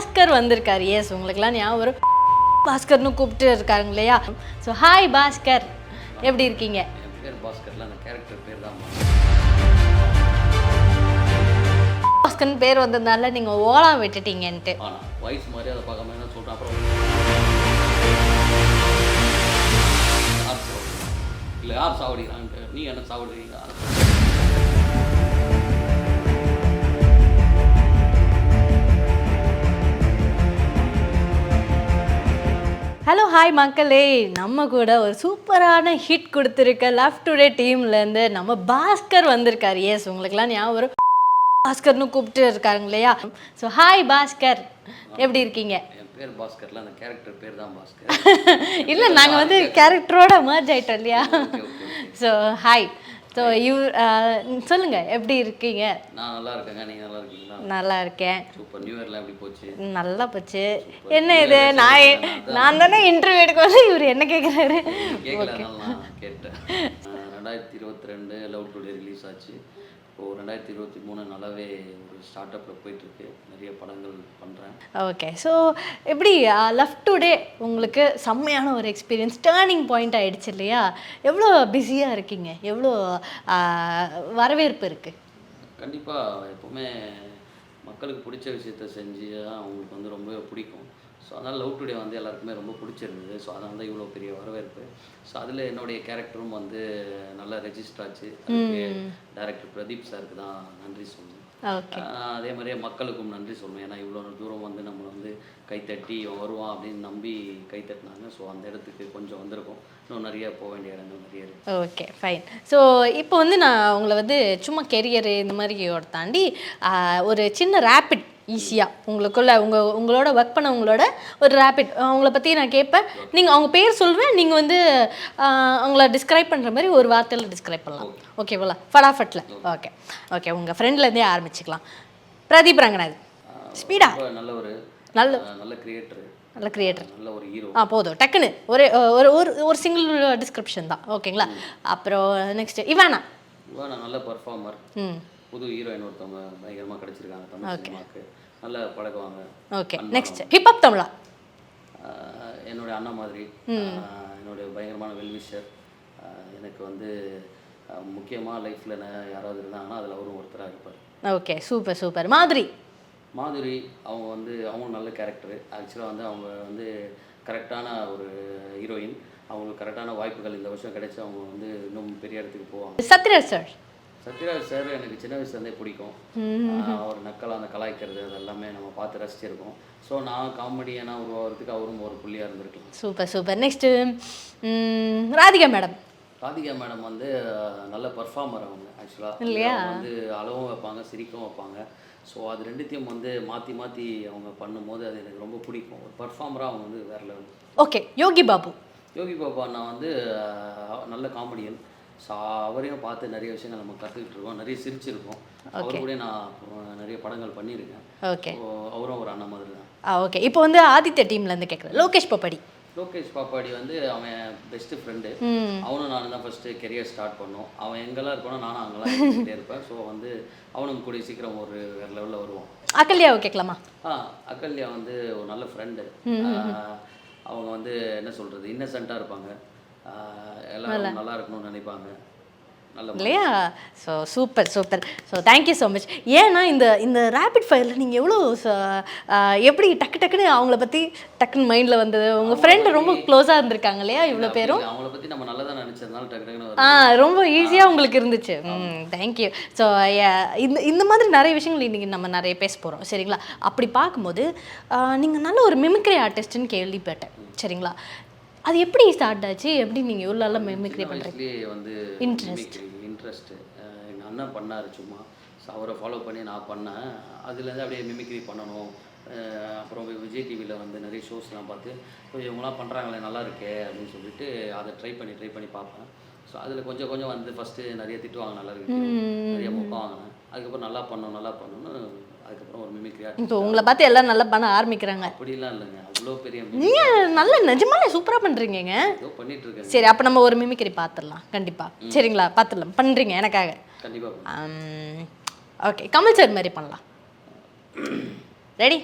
பாஸ்கர் வந்திருக்காரு. எஸ், உங்களுக்குலாம் ஞாபகம் வரும். பாஸ்கர்னு கூப்பிட்டு இருக்காங்க இல்லையா? ஸோ ஹாய் பாஸ்கர், எப்படி இருக்கீங்க? என் பேர் பாஸ்கர்ல, அந்த கேரக்டர் பேர் தான் பாஸ்கர்னு பேர் வந்ததுனால நீங்கள் ஓலா விட்டுட்டீங்கன்ட்டு. ஆனால் வயசு மாதிரி அதை பார்க்காம என்ன சொல்கிறேன். அப்புறம் இல்லை யார் சாவடிக்கிறான்ட்டு, நீ என்ன சாவடிக்கிறீங்க? ஹலோ ஹாய் மக்களே, நம்ம கூட ஒரு சூப்பரான ஹிட் கொடுத்துருக்க லவ் டுடே டீம்லேருந்து நம்ம பாஸ்கர் வந்திருக்காரு. எஸ், உங்களுக்குலாம் ஞாபகம் வரும். பாஸ்கர்னு கூப்பிட்டு இருக்காங்க இல்லையா? ஸோ ஹாய் பாஸ்கர், எப்படி இருக்கீங்க? என் பேர் பாஸ்கர்ல, அந்த கேரக்டர் பேர் தான் பாஸ்கர். இல்லை, நாங்கள் வந்து கேரக்டரோட மர்ஜ் ஆகிட்டோம் இல்லையா? So hi. ஸோ சொல்லுங்கள், எப்படி இருக்கீங்க? நான் நல்லா இருக்கேங்க, நீங்கள் நல்லா இருக்கீங்களா? நல்லா இருக்கேன். சூப்பர். நியூ இயர்லாம் எப்படி போச்சு? நல்லா போச்சு. என்ன இது, நான் தானே இன்டர்வியூ எடுக்க வந்து இவர் என்ன கேட்குறாரு? கேட்கலாம், நான் கேட்டேன். 2022 லவ் டுடே ரிலீஸ் ஆச்சு. இப்போது 2023 நல்லாவே ஒரு ஸ்டார்ட் அப்பில் போயிட்டுருக்கு. நிறைய படங்கள் பண்ணுறேன். ஓகே. ஸோ எப்படி லவ் டுடே உங்களுக்கு செம்மையான ஒரு எக்ஸ்பீரியன்ஸ், டேர்னிங் பாயிண்ட் ஆகிடுச்சு இல்லையா? எவ்வளோ பிஸியாக இருக்கீங்க, எவ்வளோ வரவேற்பு இருக்குது? கண்டிப்பாக எப்போவுமே மக்களுக்கு பிடிச்ச விஷயத்த செஞ்சு அவங்களுக்கு வந்து ரொம்ப பிடிக்கும். ஸோ அதனால் லவ் டுடே வந்து எல்லாருக்குமே ரொம்ப பிடிச்சிருந்தது. ஸோ அதனால தான் இவ்வளோ பெரிய வரவேற்பு. ஸோ அதில் என்னுடைய கேரக்டரும் வந்து நல்லா ரெஜிஸ்டர் ஆச்சு. அதுக்கு டைரக்டர் பிரதீப் சாருக்கு தான் நன்றி சொல்லணும். அதே மாதிரியே மக்களுக்கும் நன்றி சொல்லணும். ஏன்னா இவ்வளோ தூரம் வந்து நம்மளை வந்து கைத்தட்டி வருவான் அப்படின்னு நம்பி கைத்தட்டினாங்க. ஸோ அந்த இடத்துக்கு கொஞ்சம் வந்திருக்கோம். இன்னும் நிறைய போக வேண்டிய இடங்கள் நிறைய இருக்குது. Okay, fine. ஸோ இப்போ வந்து நான் உங்களை வந்து சும்மா கெரியரு இந்த மாதிரியோட தாண்டி ஒரு சின்ன ரேபிட் ஈஸியாக உங்களோட ஒர்க் பண்ணவங்களோட ஒரு ரேபிட் அவங்கள பற்றி நான் கேட்பேன். நீங்கள் அவங்க பேர் சொல்வேன், நீங்கள் வந்து அவங்கள டிஸ்கிரைப் பண்ணுற மாதிரி ஒரு வார்த்தையில் டிஸ்கிரைப் பண்ணலாம். ஓகேவா? ஃபடாஃபட்டில். ஓகே ஓகே, உங்கள் ஃப்ரெண்ட்லேருந்தே ஆரம்பிச்சுக்கலாம். பிரதீப் ரங்கநாத். ஸ்பீடா. நல்ல கிரியேட்டர், நல்ல ஒரு ஹீரோ. போதும், டக்குன்னு ஒரு சிங்கிள் டிஸ்கிரிப்ஷன் தான். ஓகேங்களா? அப்புறம் நெக்ஸ்ட் இவானா. நல்ல பர்ஃபார்மர். புது ஹீரோயின் ஒருத்தவங்க பயங்கரமாக கிடச்சிருக்காங்க தமிழ் சினிமாவுக்கு. நல்லா பழகுவாங்க. ஓகே. நெக்ஸ்ட் ஹிப்ஹாப் தமிழா. என்னுடைய அண்ணா மாதிரி, என்னுடைய பயங்கரமான வெல்விஷர். எனக்கு வந்து முக்கியமாக லைஃப்பில் யாராவது இருந்தாங்கன்னா அதில் அவரும் ஒருத்தராக இருப்பார். Okay, super super. மாதுரி அவங்க வந்து அவங்க நல்ல கேரக்டரு. ஆக்சுவலாக வந்து அவங்க வந்து கரெக்டான ஒரு ஹீரோயின். அவங்களுக்கு கரெக்டான வாய்ப்புகள் இந்த வருஷம் கிடைச்சி அவங்க வந்து இன்னும் பெரிய இடத்துக்கு போவாங்க. சத்யராஜ் சார் எனக்கு சின்ன வயசுலேருந்தே பிடிக்கும். அவர் நக்கலாக அந்த கலாய்க்கிறது அதெல்லாமே நம்ம பார்த்து ரசிச்சிருக்கோம். ஸோ நான் காமெடியனாக உருவாகிறதுக்கு அவரும் ஒரு புள்ளியாக இருந்திருக்கலாம். Super super. Next Radhika madam வந்து நல்ல பர்ஃபார்மர். அவங்க ஆக்சுவலாக வந்து அழவும் வைப்பாங்க, சிரிக்கவும் வைப்பாங்க. ஸோ அது ரெண்டுத்தையும் வந்து மாற்றி மாற்றி அவங்க பண்ணும்போது அது எனக்கு ரொம்ப பிடிக்கும். ஒரு பர்ஃபார்மராக அவங்க வந்து வேறு லெவல். ஓகே. யோகி பாபு அண்ணா வந்து நல்ல காமெடியன். ஸோ அவரையும் பார்த்து நிறைய விஷயங்கள் நம்ம கற்றுக்கிட்டு இருக்கோம், நிறைய சிரிச்சிருக்கோம். அவர் கூட நான் நிறைய படங்கள் பண்ணியிருக்கேன். ஓகே. அவரும் ஒரு அண்ணா மாதிரி தான். ஓகே. இப்போ வந்து ஆதித்ய டீம்லேருந்து கேட்குறேன். லோகேஷ் பாப்பாடி வந்து அவன் பெஸ்ட்டு ஃப்ரெண்டு. அவனும் நானும் தான் ஃபஸ்ட்டு கெரியர் ஸ்டார்ட் பண்ணோம். அவன் எங்கெல்லாம் இருக்கணும் நானும் அங்கெல்லாம் இருந்துகிட்டே இருப்பேன். ஸோ வந்து அவனும் கூடிய சீக்கிரம் ஒரு வேறு லெவலில் வருவான். அகல்யாவை கேட்கலாமா? அகல்யா வந்து ஒரு நல்ல ஃப்ரெண்டு. அவங்க வந்து என்ன சொல்கிறது, இன்னசென்ட்டாக இருப்பாங்க. எல்லோரும் நல்லா இருக்கணும்னு நினைப்பாங்க. இல்லையா? So super super. So thank you so much. ஏன்னா இந்த ரேபிட் ஃபயரில் நீங்கள் எவ்வளோ எப்படி டக்குன்னு அவங்கள பற்றி டக்குன்னு மைண்டில் வந்தது? உங்கள் ஃப்ரெண்டு ரொம்ப க்ளோஸாக இருந்திருக்காங்க இல்லையா இவ்வளோ பேரும்? அவங்கள பற்றி நம்ம நல்லா தான் நினச்சதுனால டக்குன்னு ரொம்ப ஈஸியாக உங்களுக்கு இருந்துச்சு. தேங்க்யூ. ஸோ இந்த மாதிரி நிறைய விஷயங்கள் இன்றைக்கி நம்ம நிறைய பேச போகிறோம். சரிங்களா? அப்படி பார்க்கும்போது நீங்கள் நல்ல ஒரு மிமிக்ரி ஆர்டிஸ்ட்டுன்னு கேள்விப்பட்டேன். சரிங்களா? அது எப்படி ஸ்டார்ட் ஆச்சு? எப்படி நீங்கள் இவ்வளோ நல்லா மிமிக்ரி பண்ணுறீங்க? வந்து இன்ட்ரெஸ்ட்டு எங்கள் அண்ணன் பண்ணார் சும்மா. ஸோ அவரை ஃபாலோ பண்ணி நான் பண்ணேன். அதுலேருந்து அப்படியே மிமிக்ரி பண்ணணும். அப்புறம் விஜய் டிவியில் வந்து நிறைய ஷோஸ்லாம் பார்த்து இவங்களாம் பண்ணுறாங்களே நல்லா இருக்கே அப்படின்னு சொல்லிட்டு அதை ட்ரை பண்ணி பார்ப்பேன். ஸோ அதில் கொஞ்சம் வந்து ஃபஸ்ட்டு நிறைய திட்டுவாங்க, நல்லா இருக்கு, நிறைய முக்கம் வாங்கினேன். அதுக்கப்புறம் நல்லா பண்ணணும்னு அதுக்கப்புறம் ஒரு மிமிக்ரியா. இப்போ உங்களை பார்த்து எல்லாம் நல்லா பண்ண ஆரம்பிக்கிறாங்க. அப்படிலாம் இல்லைங்க, அவ்வளோ பெரிய நீங்கள் நல்ல நிஜமாலே சூப்பராக பண்ணுறீங்க. பண்ணிட்டு இருக்கேன். சரி, அப்போ நம்ம ஒரு மிமிக்ரி பார்த்துடலாம் கண்டிப்பாக. சரிங்களா? பார்த்துடலாம். பண்ணுறீங்க எனக்காக? கண்டிப்பாக. ஓகே. கமல் சார் மாதிரி பண்ணலாம். ரெடி?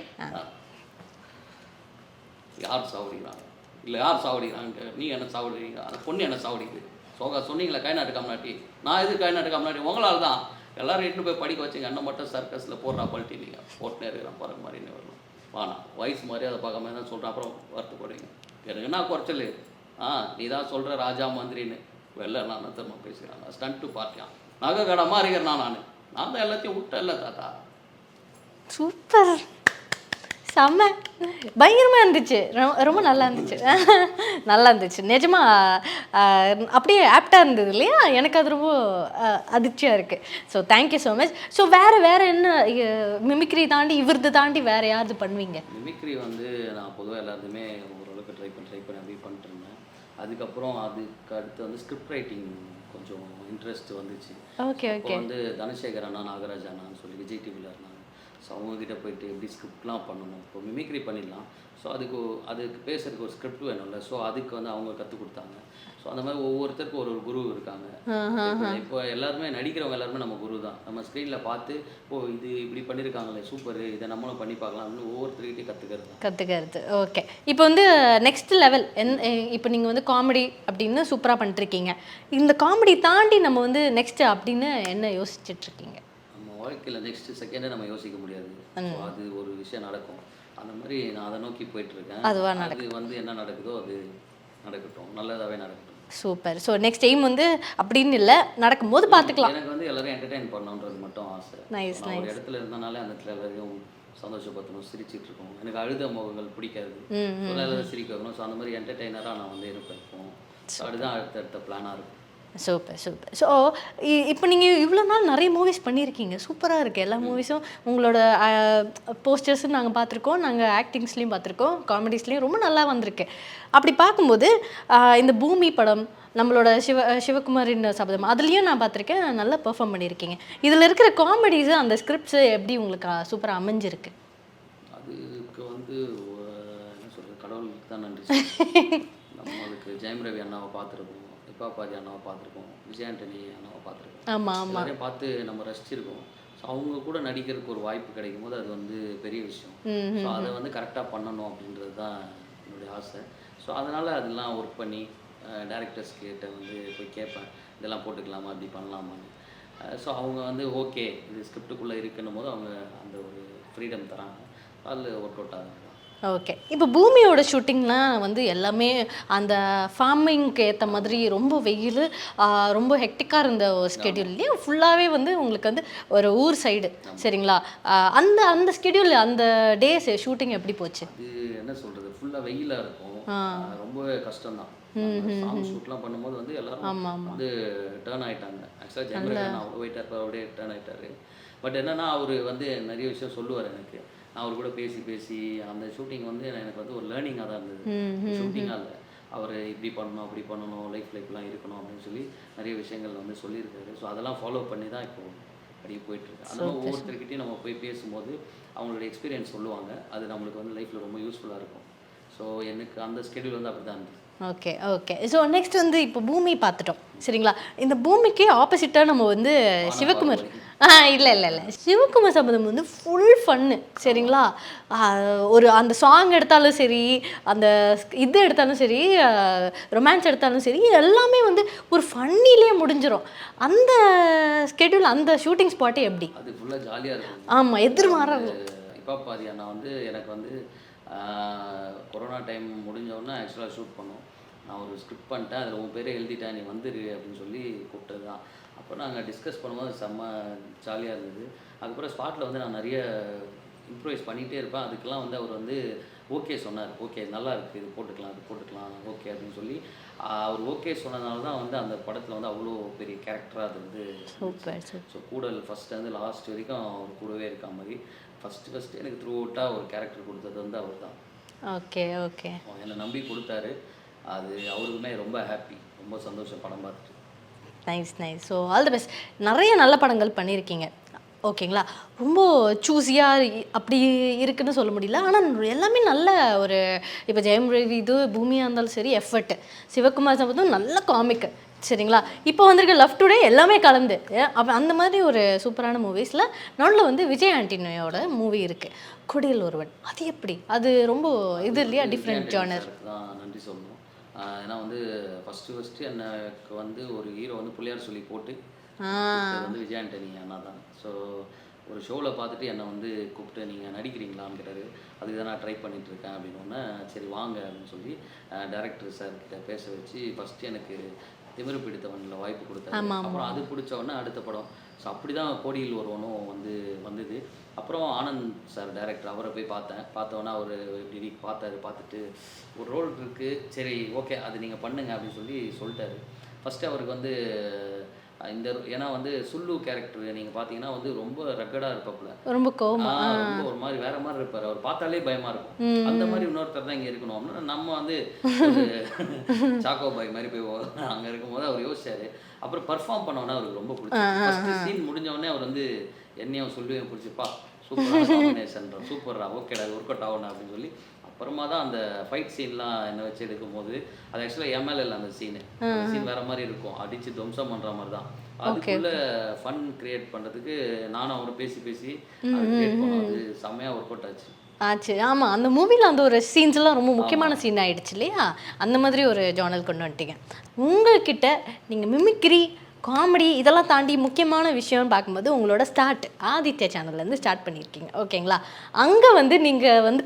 யார் சாவடிக்கிறாங்க இல்லை யார் சாவடிக்கிறாங்க, நீ என்ன சாவடிக்கிறீங்க, அந்த பொண்ணு என்ன சாவடிக்குது, சொன்னீங்களே கை நாட்டு கம்நாட்டி, நான் எது கை நாட்டு கம்நாட்டி, உங்களால் தான் எல்லோரும் இட்டு போய் படிக்க வச்சுங்க, என்ன மட்டும் சர்க்கஸில் போடுறா பல்ட்டி நீங்கள் போட்டுனே இருக்கிறேன் பாருங்க மாதிரின்னு வரணும். வானா வயசு மாதிரி அதை பார்க்காம தான் சொல்கிறேன், அப்புறம் வருத்தப்படுவீங்க. எனக்கு என்ன குறைச்சல், நீ தான் சொல்கிற ராஜா மந்திரின்னு வெளில நான் திரும்ப பேசுகிறாங்க, ஸ்டண்ட்டு பார்ட்டியான் நகை கடமாக இருக்கிறேன் நான் தான் எல்லாத்தையும் விட்டேன்ல தாத்தா. சூப்பர், செம்ம, பயங்கரமாக இருந்துச்சு, ரொம்ப நல்லா இருந்துச்சு. நல்லா இருந்துச்சு நிஜமா, அப்படியே ஆப்டாக இருந்தது இல்லையா, எனக்கு அது ரொம்ப அதிர்ச்சியாக இருக்குது. So thank you so much. So வேறு என்ன மிமிக்ரி தாண்டி இவரது தாண்டி வேறு யாரு பண்ணுவீங்க? மிமிக்ரி வந்து நான் பொதுவாக எல்லாத்தையுமே ஓரளவுக்கு ட்ரை பண்ணி அப்படி பண்ணிட்டு இருந்தேன். அதுக்கப்புறம் அதுக்கு அடுத்து வந்து ஸ்கிரிப்ட் ரைட்டிங் கொஞ்சம் இன்ட்ரெஸ்ட் வந்துச்சு. Okay okay. வந்து தனசேகர் அண்ணா, நாகராஜ் அண்ணான்னு சொல்லி விஜய் டிவியில் இருந்தாங்க. ஸோ அவங்கக்கிட்ட போயிட்டு எப்படி ஸ்கிரிப்ட்லாம் பண்ணணும், இப்போ மிமிக்ரி பண்ணிடலாம், ஸோ அதுக்கு பேசுறதுக்கு ஒரு ஸ்கிரிப்ட் வேணும்ல, ஸோ அதுக்கு வந்து அவங்க கற்றுக் கொடுத்தாங்க. ஸோ அந்த மாதிரி ஒவ்வொருத்தருக்கும் ஒரு குரு இருக்காங்க. இப்போ எல்லாருமே நடிக்கிறவங்க எல்லாருமே நம்ம குரு தான். நம்ம ஸ்க்ரீனில் பார்த்து இது இப்படி பண்ணியிருக்காங்களே சூப்பர், இதை நம்மளும் பண்ணி பார்க்கலாம் அப்படின்னு ஒவ்வொருத்தருக்கிட்டையும் கற்றுக்கிறது. ஓகே. இப்போ வந்து நெக்ஸ்ட் லெவல் இப்போ நீங்கள் வந்து காமெடி அப்படின்னு சூப்பராக பண்ணிட்டுருக்கீங்க. இந்த காமெடி தாண்டி நம்ம வந்து நெக்ஸ்ட் அப்படின்னு என்ன யோசிச்சுட்ருக்கீங்க? நம்ம வாழ்க்கையில் நெக்ஸ்ட்டு செகண்டே நம்ம யோசிக்க முடியாது, அது ஒரு விஷயம் நடக்கும். அந்த மாதிரி நான் அதை நோக்கி போயிட்டுருக்கேன். அது வந்து என்ன நடக்குதோ அது நடக்கட்டும், நல்லதாகவே நடக்கட்டும். சூப்பர். ஸோ நெக்ஸ்ட் டைம் வந்து அப்படின்னு இல்லை, நடக்கும்போது பார்த்துக்கலாம். எனக்கு வந்து எல்லாரும் என்டர்டெயின் பண்ணணுன்றது மட்டும் ஆசை. நைஸ் ஒரு இடத்துல இருந்தனாலே அந்த இடத்துல எல்லாரையும் சந்தோஷப்படுத்தணும், சிரிச்சிட்டு இருக்கணும். எனக்கு அழுத முகங்கள் பிடிக்காது, எல்லாரும் சிரிக்க வைக்கணும். ஸோ அந்த மாதிரி என்டர்டெய்னராக நான் வந்து இருப்பேன். அதுதான் அடுத்த பிளானாக இருக்கும். சூப்பர். ஸோ இப்போ நீங்கள் இவ்வளோ நாள் நிறைய மூவிஸ் பண்ணியிருக்கீங்க, சூப்பராக இருக்குது எல்லா மூவிஸும். உங்களோட போஸ்டர்ஸும் நாங்கள் பார்த்துருக்கோம், நாங்கள் ஆக்டிங்ஸ்லேயும் பார்த்துருக்கோம், காமெடிஸ்லேயும் ரொம்ப நல்லா வந்திருக்கு. அப்படி பார்க்கும்போது இந்த பூமி படம், நம்மளோட சிவகுமாரின் சபதம், அதுலேயும் நான் பார்த்துருக்கேன், நல்லா பெர்ஃபார்ம் பண்ணியிருக்கீங்க. இதில் இருக்கிற காமெடிஸு, அந்த ஸ்கிரிப்ட்ஸு எப்படி உங்களுக்கு சூப்பராக அமைஞ்சிருக்கு? அதுக்கு வந்து என்ன சொல்கிறது, கடவுளுக்கு தான் நன்றி. நம்மளுக்கு ஜெயம் ரவி அண்ணாவை பார்த்துருக்கோம், பாப்பாஜி அண்ணாவை பார்த்துருக்கோம், விஜய் ஆண்டனி அண்ணாவை பார்த்துருக்கோம், எல்லாரையும் பார்த்து நம்ம ரசிச்சிருக்கோம். ஸோ அவங்க கூட நடிக்கிறதுக்கு ஒரு வாய்ப்பு கிடைக்கும் போது அது வந்து பெரிய விஷயம். ஸோ அதை வந்து கரெக்டாக பண்ணணும் அப்படின்றது தான் என்னுடைய ஆசை. ஸோ அதனால் அதெல்லாம் ஒர்க் பண்ணி டேரக்டர்ஸ் கிட்ட வந்து போய் கேட்பேன், இதெல்லாம் போட்டுக்கலாமா, அப்படி பண்ணலாமான்னு. ஸோ அவங்க வந்து ஓகே இது ஸ்கிரிப்டுக்குள்ளே இருக்குன்னும் போது அவங்க அந்த ஒரு ஃப்ரீடம் தராங்க, அதில் ஒர்க் அவுட் ஆகுது. ஓகே. இப்போ பூமியோட ஷூட்டிங்லாம் வந்து எல்லாமே அந்த ஃபார்மிங்க்கு ஏற்ற மாதிரி ரொம்ப வெயில், ரொம்ப ஹெக்டிக்காக இருந்த ஒரு ஸ்கெடியூல்லையும் ஃபுல்லாகவே வந்து உங்களுக்கு வந்து ஒரு ஊர் சைடு, சரிங்களா? அந்த அந்த ஸ்கெடியூல், அந்த டேஸ் ஷூட்டிங் எப்படி போச்சு? அது என்ன சொல்கிறது, ஃபுல்லாக வெயிலாக இருக்கும், ரொம்ப கஷ்டம்தான். சாங் ஷூட்லாம் பண்ணும்போது வந்து எல்லாரும் வந்து டேர்ன் ஆகிட்டாங்க. ஆக்சுவலாக ஜென்ரேஷன் அவ்வளோ வெயிட்டாக இருப்பார், அப்படியே டேர்ன் ஆகிட்டாரு. பட் என்னென்னா அவர் வந்து நிறைய விஷயம் சொல்லுவார் எனக்கு. நான் அவர் கூட பேசி அந்த ஷூட்டிங் வந்து எனக்கு வந்து ஒரு லேர்னிங்காக தான் இருந்தது. ஷூட்டிங்காக இல்லை, அவர் இப்படி பண்ணணும், அப்படி பண்ணணும், லைஃப்லாம் இருக்கணும் அப்படின்னு சொல்லி நிறைய விஷயங்கள் வந்து சொல்லியிருக்காரு. ஸோ அதெல்லாம் ஃபாலோ பண்ணி தான் இப்போது அப்படியே போயிட்டுருக்கு. அந்த மாதிரி ஒவ்வொருத்தர்கிட்டையும் நம்ம போய் பேசும்போது அவங்களோட எக்ஸ்பீரியன்ஸ் சொல்லுவாங்க, அது நம்மளுக்கு வந்து லைஃப்பில் ரொம்ப யூஸ்ஃபுல்லாக இருக்கும். ஸோ எனக்கு அந்த ஸ்கெடியூல் வந்து அப்படி தான் இருந்துச்சு. ஓகே. ஸோ நெக்ஸ்ட் வந்து இப்போ பூமி பார்த்துட்டோம், சரிங்களா? இந்த பூமிக்கு ஆப்போசிட்டாக நம்ம வந்து சிவகுமார், இல்லை சிவகுமார் சபதம் வந்து ஃபுல் ஃபன்னு, சரிங்களா? ஒரு அந்த சாங் எடுத்தாலும் சரி, அந்த இது எடுத்தாலும் சரி, ரொமான்ஸ் எடுத்தாலும் சரி, எல்லாமே வந்து ஒரு ஃபன்னிலே முடிஞ்சிடும். அந்த ஸ்கெடியூல், அந்த ஷூட்டிங் ஸ்பாட்டு எப்படி? அது ஃபுல்லாக ஜாலியாக இருக்கும். ஆமாம், எதிர்மாறாக. இப்போ பாதி அண்ணா வந்து எனக்கு வந்து கொரோனா டைம் முடிஞ்சோடனே ஆக்சுவலாக ஷூட் பண்ணோம். நான் ஒரு ஸ்கிரிப்ட் பண்ணிட்டேன், அதில் உன் பேரே எழுதிட்டேன், நீ வந்துரு அப்படின்னு சொல்லி கூப்பிட்டது தான். அப்போ நாங்கள் டிஸ்கஸ் பண்ணும்போது செம்ம ஜாலியாக இருந்தது. அதுக்கப்புறம் ஸ்பாட்டில் வந்து நான் நிறைய இம்ப்ரூவைஸ் பண்ணிகிட்டே இருப்பேன். அதுக்கெல்லாம் வந்து அவர் வந்து ஓகே சொன்னார், ஓகே நல்லா இருக்குது, இது போட்டுக்கலாம் ஓகே அப்படின்னு சொல்லி அவர் ஓகே சொன்னதுனால தான் வந்து அந்த படத்தில் வந்து அவ்வளோ பெரிய கேரக்டராக அது வந்து சூப்பர். ஸோ கூட ஃபஸ்ட்டு லாஸ்ட் வரைக்கும் அவர் கூடவே இருக்க மாதிரி ஃபஸ்ட்டு எனக்கு த்ரூ அவுட்டாக ஒரு கேரக்டர் கொடுத்தது வந்து அவர் தான். ஓகே. என்னை நம்பி கொடுத்தாரு, அது அவருக்குமே ரொம்ப ஹாப்பி, ரொம்ப சந்தோஷம் படம் பார்த்துட்டு. Nice. So all the best. நிறைய நல்ல படங்கள் பண்ணியிருக்கீங்க, ஓகேங்களா? ரொம்ப சூஸியாக அப்படி இருக்குன்னு சொல்ல முடியல, ஆனால் எல்லாமே நல்ல ஒரு, இப்போ ஜெயம் ரவி இது பூமியாக இருந்தாலும் சரி எஃபர்ட்டு, சிவகுமார் சபதம் நல்ல காமிக்கு, சரிங்களா? இப்போ வந்திருக்க லவ் டுடே எல்லாமே கலந்து அப்போ அந்த மாதிரி ஒரு சூப்பரான மூவிஸில் நடுவில் வந்து விஜய் ஆண்டனியோட மூவி இருக்குது கொடியில் ஒருவன். அது எப்படி? அது ரொம்ப இது இல்லையா, டிஃப்ரெண்ட் ஜானர். தான் நன்றி சொல்லணும். ஏன்னா வந்து ஃபஸ்ட்டு எனக்கு வந்து ஒரு ஹீரோ வந்து புள்ளியார் சொல்லி போட்டு கொடுத்தது வந்து விஜய் ஆண்டனி அண்ணா தான். ஸோ ஒரு ஷோவில் பார்த்துட்டு என்னை வந்து கூப்பிட்டு நீங்கள் நடிக்கிறீங்களான்னு கேட்டார். அதுக்கு தான் நான் ட்ரை பண்ணிகிட்ருக்கேன் அப்படின்னோடனே சரி வாங்க அப்படின்னு சொல்லி டேரக்டர் சார்கிட்ட பேச வச்சு ஃபஸ்ட்டு எனக்கு திமிரு பிடித்தவனில் வாய்ப்பு கொடுத்தாரு. அப்புறம் அது பிடிச்ச உடனே அடுத்த படம். ஸோ அப்படி தான் கோடியில் ஒருவனும் வந்து வந்தது. அப்புறம் ஆனந்த் சார் டேரக்டர், அவரை போய் பார்த்தோன்னா அவர் இப்படி பார்த்துட்டு ஒரு ரோல் இருக்குது, சரி ஓகே அது நீங்கள் பண்ணுங்க அப்படின்னு சொல்லிட்டாரு. ஃபஸ்ட்டு அவருக்கு வந்து இந்த ஏன்னா வந்து சுல்லு கேரக்டர் நீங்கள் பார்த்தீங்கன்னா வந்து ரொம்ப ரக்கடாக இருப்பாப்புல, ரொம்ப கோவமா ரொம்ப ஒரு மாதிரி வேற மாதிரி இருப்பார். அவர் பார்த்தாலே பயமாக இருக்கும். அந்த மாதிரி இன்னொருத்தர் தான் இங்கே இருக்கணும் அப்படின்னா நம்ம வந்து சாக்கோ பாய் மாதிரி போய் அங்கே இருக்கும்போது அவர் யோசிச்சாரு. அப்புறம் பர்ஃபார்ம் பண்ணோன்னா அவருக்கு ரொம்ப பிடிச்சி ஃபஸ்ட்டு சீன் முடிஞ்சவொடனே அவர் வந்து என்னையும் சொல்லுவேன் பிடிச்சிப்பா சூப்பராக காம்பினேஷன் சூப்பரா ஓகேடா அது ஒர்க் அவுட் ஆகணும் அப்படின்னு சொல்லி அப்புறமா தான் அந்த ஃபைட் சீன்லாம் என்ன வச்சு எடுக்கும்போது அது ஆக்சுவலாக எம்எல்ஏல அந்த சீன் வேற மாதிரி இருக்கும், அடித்து துவம்சம் பண்ணுற மாதிரி தான். அதுக்குள்ள ஃபன் கிரியேட் பண்ணுறதுக்கு நானும் அவரை பேசி அது கிரியேட் பண்ணோம். அது செம்மையாக ஒர்க் அவுட் ஆச்சு. ஆமாம், அந்த மூவியில் அந்த ஒரு சீன்ஸ்லாம் ரொம்ப முக்கியமான சீன் ஆகிடுச்சு இல்லையா? அந்த மாதிரி ஒரு ஜானல் கொண்டு வந்துட்டீங்க. உங்கள்கிட்ட நீங்கள் மிமிக்ரி காமெடி இதெல்லாம் தாண்டி முக்கியமான விஷயம்னு பார்க்கும்போது உங்களோட ஸ்டார்ட் ஆதித்யா சேனல்லேருந்து ஸ்டார்ட் பண்ணியிருக்கீங்க ஓகேங்களா? அங்கே வந்து நீங்கள் வந்து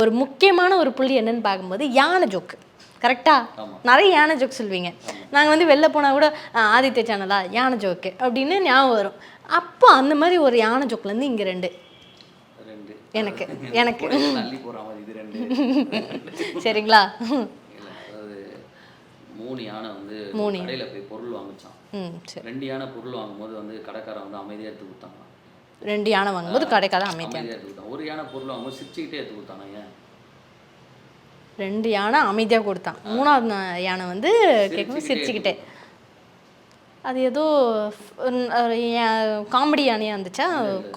ஒரு முக்கியமான ஒரு புள்ளி என்னன்னு பார்க்கும்போது யானை ஜோக்கு. கரெக்டாக நிறைய யானை ஜோக் சொல்வீங்க. நாங்கள் வந்து வெளில போனால் கூட ஆதித்ய சேனலா யானை ஜோக்கு அப்படின்னு ஞாபகம் வரும். அப்போ அந்த மாதிரி ஒரு யானை ஜோக்லேருந்து இங்கே ரெண்டு எனக்கு சரிங்களா? 3 யானை வந்து கடையில் போய் பொருள் வாங்கிச்சான். 2 யானை பொருள் வாங்கும்போது வந்து கடைக்காரன் வந்து அமைதியாக எடுத்து கொடுத்தாங்க. 2 யானை வாங்கும்போது கடைக்காரன் அமைதியாக எடுத்து கொடுத்தான். ஒரு யானை பொருள் வாங்கும்போது சிரிச்சுக்கிட்டே எடுத்து கொடுத்தானா? ஏன் 2 யானை அமைதியாக கொடுத்தான், 3ஆவது யானை வந்து கேட்கும்போது சிரிச்சுக்கிட்டே. அது ஏதோ காமெடி யானையாக இருந்துச்சா,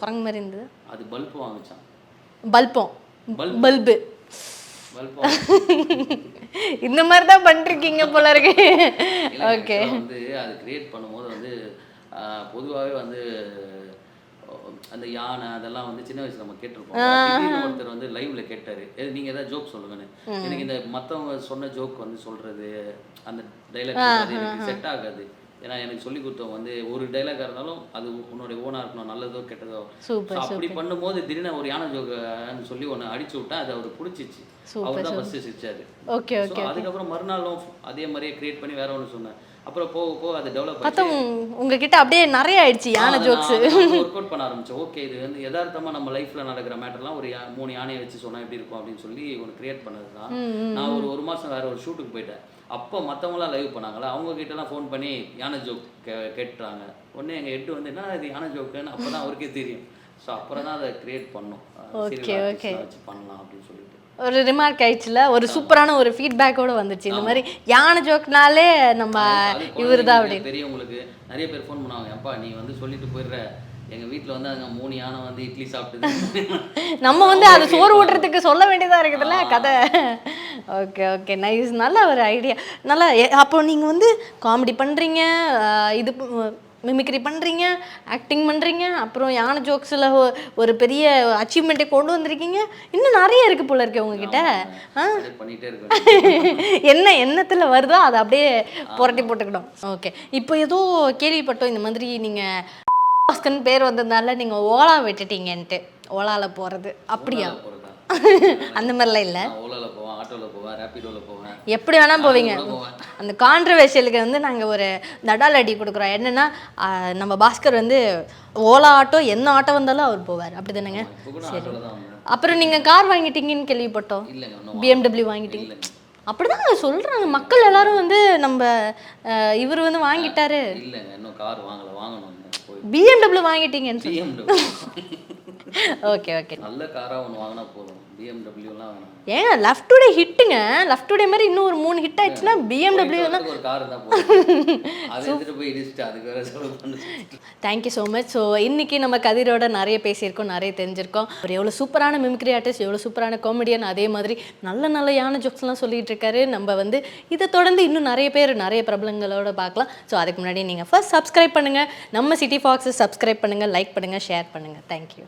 குரங்கு மாதிரி இருந்தது? அது பல்பு வாங்கிச்சான். பல்பு இந்த மாதிரி தான் பண்ணிருக்கீங்க போல இருக்கு. ஓகே, வந்து அது கிரியேட் பண்ணும்போது வந்து பொதுவாகவே வந்து அந்த யானை அதெல்லாம் வந்து சின்ன வயசுல நம்ம கேட்டிருப்போம். ஒருத்தர் வந்து லைவ்ல கேட்டாரு, நீங்க ஏதாவது ஜோக் சொல்லுங்கன்னு. எனக்கு இந்த மற்றவங்க சொன்ன ஜோக் வந்து சொல்றது அந்த டைலாக் எனக்கு செட் ஆகாது. ஏன்னா எனக்கு சொல்லி கொடுத்தவங்க வந்து ஒரு டைலாக இருந்தாலும் அது உன்னோட ஓனாக இருக்கணும், நல்லதோ கெட்டதோ. அப்படி பண்ணும்போது திடீர்னு ஒரு யானை ஜோக்குன்னு சொல்லி ஒன்று அடிச்சு விட்டா அது அவருக்கு பிடிச்சிச்சு. அவர் தான் ஃபர்ஸ்ட் சிரிச்சாரு. அதுக்கப்புறம் மறுநாளும் அதே மாதிரியே கிரியேட் பண்ணி வேற ஒன்று சொன்னேன். அப்புறம் போக அது டெவலப் ஆச்சு. உங்ககிட்ட அப்படியே நிறைய ஆயிடுச்சு யானை ஜோக்ஸ். ஒர்க் அவுட் பண்ண ஆரம்பிச்சோம். ஓகே, இது வந்து யதார்த்தமா நம்ம லைஃப்ல நடக்கிற மேட்டர்லாம் ஒரு 3 யானையை வச்சு சொன்னா எப்படி இருக்கும் அப்படின்னு சொல்லி ஒன்று கிரியேட் பண்ணது தான். நான் ஒரு மாசம் வேற ஒரு ஷூட்டுக்கு போயிட்டேன். அப்போ மற்றவங்களாம் லைவ் பண்ணாங்களா, அவங்க கிட்டலாம் ஃபோன் பண்ணி யானை ஜோக் கேட்டுறாங்க. உடனே எங்கள் ஹெட் வந்து என்ன இது யானை ஜோக்குன்னு அப்போ தான் அவருக்கே தெரியும். ஸோ அப்புறம் தான் அதை கிரியேட் பண்ணோம். வச்சு பண்ணலாம் அப்படின்னு சொல்லிட்டு ஒரு ரிமார்க் ஆயிடுச்சுல, ஒரு சூப்பரான ஒரு ஃபீட்பேக்கோட வந்துச்சு. இந்த மாதிரி யானை ஜோக்னாலே நம்ம இவர் தான் அப்படின்னு. பெரியவங்களுக்கு நிறைய பேர் ஃபோன் பண்ணுவாங்க, அப்பா நீ வந்து சொல்லிட்டு போயிடுற, எங்கள் வீட்டில் வந்து அங்கே 3 யானை வந்து இட்லி சாப்பிட்டுது, நம்ம வந்து அது சோறு ஊட்டுறதுக்கு சொல்ல வேண்டியதாக இருக்குதுல்ல கதை. ஓகே நைஸ், நல்ல ஒரு ஐடியா. நல்லா. அப்போ நீங்கள் வந்து காமெடி பண்ணுறீங்க, இது மிமிக்ரி பண்ணுறீங்க, ஆக்டிங் பண்ணுறீங்க, அப்புறம் யானை ஜோக்ஸில் ஒரு பெரிய அச்சீவ்மெண்ட்டை கொண்டு வந்திருக்கீங்க. இன்னும் நிறைய இருக்குது போல இருக்கு உங்ககிட்ட. எண்ணத்தில் வருதோ அதை அப்படியே புரட்டி போட்டுக்கணும். ஓகே, இப்போ ஏதோ கேள்விப்பட்டோம் இந்த மாதிரி நீங்கள் பாஸ்கர்னு பேர் வந்ததுனால நீங்கள் ஓலா விட்டுட்டீங்கன்ட்டு. ஓலாவில் போகிறது அப்படியா? அந்த மாதிரிலாம் இல்லை. ஓலாவில் போவேன், ஆட்டோவில் போவேன், ரேப்பிடோவில் போவேன், எப்படி வேணால் போவீங்க. அந்த கான்ட்ரவர்ஷியலுக்கு வந்து நாங்கள் ஒரு தடால் அடி கொடுக்குறோம். என்னென்னா நம்ம பாஸ்கர் வந்து ஓலா ஆட்டோ என்ன ஆட்டோ வந்தாலும் அவர் போவார், அப்படி தானேங்க? சரி, அப்புறம் நீங்கள் கார் வாங்கிட்டீங்கன்னு கேள்விப்பட்டோம். BMW வாங்கிட்டீங்க அப்படிதான் சொல்கிறாங்க மக்கள் எல்லாரும். வந்து நம்ம இவர் வந்து வாங்கிட்டாரு. இல்லைங்க, இன்னும் கார் வாங்கணும். BMW வாங்கிட்டீங்கன்னு. ஓகே நல்ல காராக ஒன்று வாங்கினா போதும். பிஎம்டபிள்யூலாம் வேணாம். ஏங்க லவ் டுடே ஹிட்டுங்க. லவ் டுடே மாதிரி இன்னும் ஒரு 3 ஹிட் ஆயிடுச்சுன்னா பிஎம்டபிள்யூ தான். ஒரு கார் தான் போதும். அதை எடுத்துட்டு போய் இடிச்சுட்டு அதுக்கு வேற செலவு பண்ணு. Thank you so much. ஸோ இன்னைக்கு நம்ம கதிரோட நிறைய பேசியிருக்கோம், நிறைய தெரிஞ்சிருக்கோம். அவர் எவ்வளோ சூப்பரான மிமிக்ரி ஆர்டிஸ்ட், எவ்வளோ சூப்பரான காமெடியன், அதே மாதிரி நல்ல நல்ல யான ஜோக்ஸ்லாம் சொல்லிட்டு இருக்காரு. நம்ம வந்து இதை தொடர்ந்து இன்னும் நிறைய பேர் நிறைய பிரபலங்களோட பார்க்கலாம். ஸோ அதுக்கு முன்னாடி நீங்கள் ஃபர்ஸ்ட் சப்ஸ்கிரைப் பண்ணுங்கள், நம்ம சிட்டி ஃபாக்ஸை சப்ஸ்கிரைப் பண்ணுங்கள், லைக் பண்ணுங்கள், ஷேர் பண்ணுங்கள். தேங்க்யூ.